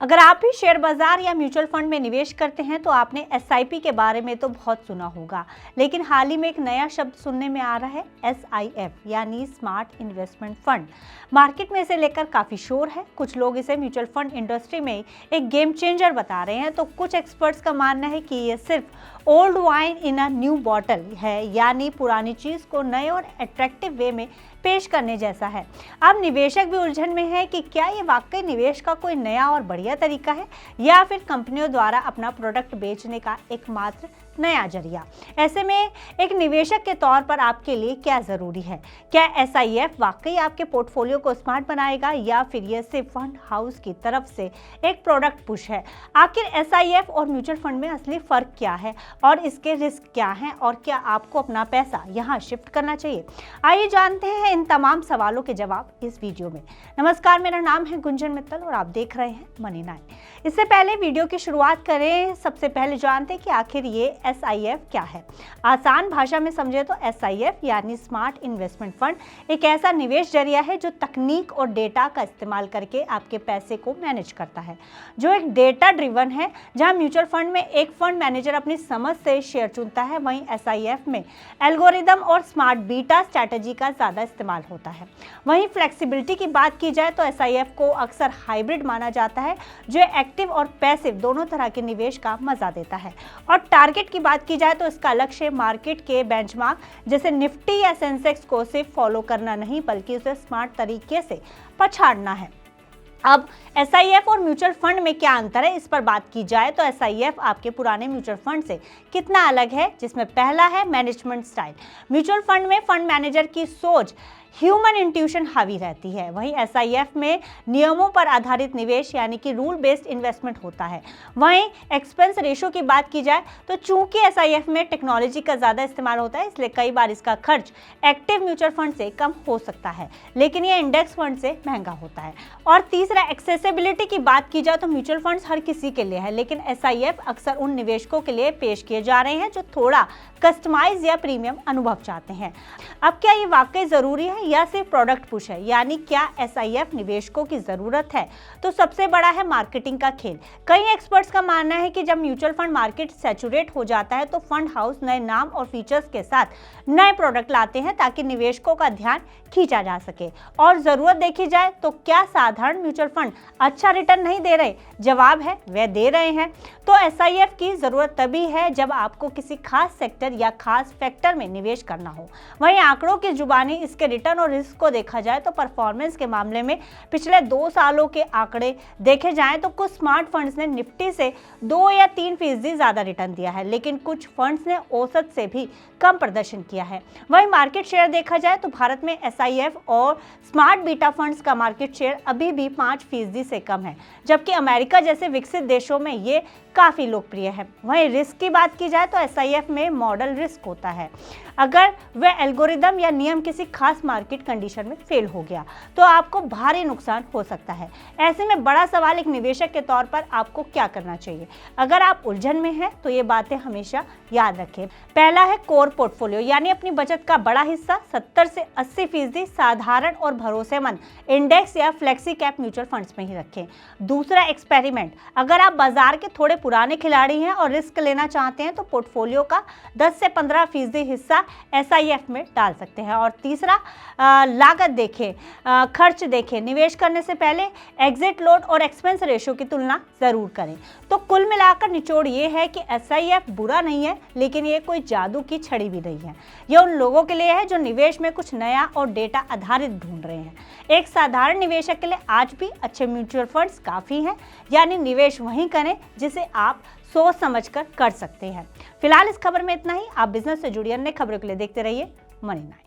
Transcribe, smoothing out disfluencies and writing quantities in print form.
अगर आप भी शेयर बाजार या म्यूचुअल फंड में निवेश करते हैं तो आपने एसआईपी के बारे में तो बहुत सुना होगा, लेकिन हाल ही में एक नया शब्द सुनने में आ रहा है, एसआईएफ यानी स्मार्ट इन्वेस्टमेंट फंड। मार्केट में इसे लेकर काफी शोर है। कुछ लोग इसे म्यूचुअल फंड इंडस्ट्री में एक गेम चेंजर बता रहे हैं, तो कुछ एक्सपर्ट्स का मानना है कि ये सिर्फ old wine in a new bottle है, यानी पुरानी चीज को नए और अट्रैक्टिव वे में पेश करने जैसा है। अब निवेशक भी उलझन में है कि क्या ये वाकई निवेश का कोई नया और बढ़िया तरीका है या फिर कंपनियों द्वारा अपना प्रोडक्ट बेचने का एकमात्र नया जरिया। ऐसे में एक निवेशक के तौर पर आपके लिए क्या जरूरी है? क्या एसआईएफ वाकई आपके पोर्टफोलियो को स्मार्ट बनाएगा या फिर यह सिर्फ फंड हाउस की तरफ से एक प्रोडक्ट पुश है? आखिर एसआईएफ और म्यूचुअल फंड में असली फर्क क्या है और इसके रिस्क क्या हैं और क्या आपको अपना पैसा यहाँ शिफ्ट करना चाहिए? आइए जानते हैं इन तमाम सवालों के जवाब इस वीडियो में। नमस्कार, मेरा नाम है गुंजन मित्तल और आप देख रहे हैं मनी 9। इससे पहले वीडियो की शुरुआत करें, सबसे पहले जानते हैं कि आखिर ये एसआईएफ क्या है। आसान भाषा में समझे तो एसआईएफ यानी स्मार्ट इन्वेस्टमेंट फंड एक ऐसा निवेश जरिया है जो तकनीक और डेटा का इस्तेमाल करके आपके पैसे को मैनेज करता है, जो एक डेटा ड्रिवन है। जहां म्यूचुअल फंड में एक फंड मैनेजर अपनी समझ से शेयर चुनता है, वहीं एसआईएफ में एल्गोरिदम और स्मार्ट बीटा स्ट्रैटेजी का ज्यादा इस्तेमाल होता है। वहीं फ्लेक्सिबिलिटी की बात की जाए तो एसआईएफ को अक्सर हाइब्रिड माना जाता है, जो एक्टिव और पैसिव दोनों तरह के निवेश का मजा देता है। और टारगेट की बात की जाए तो इसका लक्ष्य मार्केट के बेंचमार्क जैसे निफ्टी या सेंसेक्स को सिर्फ फॉलो करना नहीं, बल्कि उसे स्मार्ट तरीके से पछाड़ना है। अब एसआईएफ और म्यूचुअल फंड में क्या अंतर है, इस पर बात की जाए तो एसआईएफ आपके पुराने म्यूचुअल फंड से कितना अलग है, जिसमें पहला है मैनेजमेंट स्टाइल। म्यूचुअल फंड में फंड मैनेजर की सोच ह्यूमन इंट्यूशन हावी रहती है, वहीं एसआईएफ में नियमों पर आधारित निवेश यानी कि रूल बेस्ड इन्वेस्टमेंट होता है। वहीं एक्सपेंस रेशो की बात की जाए तो चूंकि एसआईएफ में टेक्नोलॉजी का ज़्यादा इस्तेमाल होता है, इसलिए कई बार इसका खर्च एक्टिव म्यूचुअल फंड से कम हो सकता है, लेकिन ये इंडेक्स फंड से महंगा होता है। और तीसरा, एक्सेसिबिलिटी की बात की जाए तो म्यूचुअल फंड्स हर किसी के लिए है, लेकिन एसआईएफ अक्सर उन निवेशकों के लिए पेश किए जा रहे हैं जो थोड़ा कस्टमाइज या प्रीमियम अनुभव चाहते हैं। अब क्या ये वाकई जरूरी है या सिर्फ प्रोडक्ट पुश है, यानी क्या एसआईएफ निवेशकों की जरूरत है? तो सबसे बड़ा है मार्केटिंग का खेल। कई एक्सपर्ट्स का मानना है कि जब म्यूचुअल फंड मार्केट सैचुरेट हो जाता है तो फंड हाउस नए नाम और फीचर्स के साथ नए प्रोडक्ट लाते हैं ताकि निवेशकों का ध्यान खींचा जा सके। और जरूरत देखी जाए तो क्या साधारण म्यूचुअल फंड अच्छा रिटर्न नहीं दे रहे? जवाब है, वे दे रहे हैं। तो एसआईएफ की जरूरत तभी है जब आपको किसी खास सेक्टर या खास फैक्टर में निवेश करना हो। वहीं आंकड़ों की जुबानी इसके रिटर्न और रिस्क को देखा जाए तो परफॉर्मेंस के मामले में पिछले 2 सालों के आंकड़े देखे जाएं तो कुछ स्मार्ट फंड्स ने निफ्टी से 2 या 3% ज्यादा रिटर्न दिया है, लेकिन कुछ फंड्स ने औसत से भी कम प्रदर्शन किया है। वहीं मार्केट शेयर देखा जाए तो भारत में एसआईएफ और स्मार्ट बीटा फंड्स का मार्केट शेयर अभी भी 5% से कम है, जबकि अमेरिका जैसे विकसित देशों में ये काफी लोकप्रिय है। वहीं रिस्क की बात की जाए तो एसआईएफ में मॉडल रिस्क होता है। अगर वह एल्गोरिदम या नियम किसी खास मार्केट कंडीशन में फेल हो गया तो आपको भारी नुकसान हो सकता है। ऐसे में बड़ा सवाल एक निवेशक के तौर पर आपको क्या करना चाहिए। अगर आप उलझन में हैं तो ये बातें हमेशा याद रखें। पहला है कोर पोर्टफोलियो, यानी अपनी बचत का बड़ा हिस्सा 70 से 80% साधारण और भरोसेमंद इंडेक्स या फ्लेक्सी कैप म्यूचुअल फंड्स में ही रखें। दूसरा, एक्सपेरिमेंट। अगर आप बाजार के थोड़े पुराने खिलाड़ी हैं और रिस्क लेना चाहते हैं तो पोर्टफोलियो का 10 से 15% हिस्सा एसआईएफ में डाल सकते हैं। और तीसरा, लागत देखें, खर्च देखें। निवेश करने से पहले एग्जिट लोड और एक्सपेंस रेशो की तुलना जरूर करें। तो कुल मिलाकर निचोड़ ये है कि एसआईएफ बुरा नहीं है, लेकिन ये कोई जादू की छड़ी भी नहीं है। ये उन लोगों के लिए है जो निवेश में कुछ नया और डेटा आधारित ढूंढ रहे हैं। एक साधारण निवेशक के लिए आज भी अच्छे म्यूचुअल फंड्स काफी हैं, यानी निवेश वहीं करें जिसे आप सोच समझकर कर सकते हैं। फिलहाल इस खबर में इतना ही। आप बिजनेस से जुड़ी अन्य खबरों के लिए देखते रहिए मनी 9।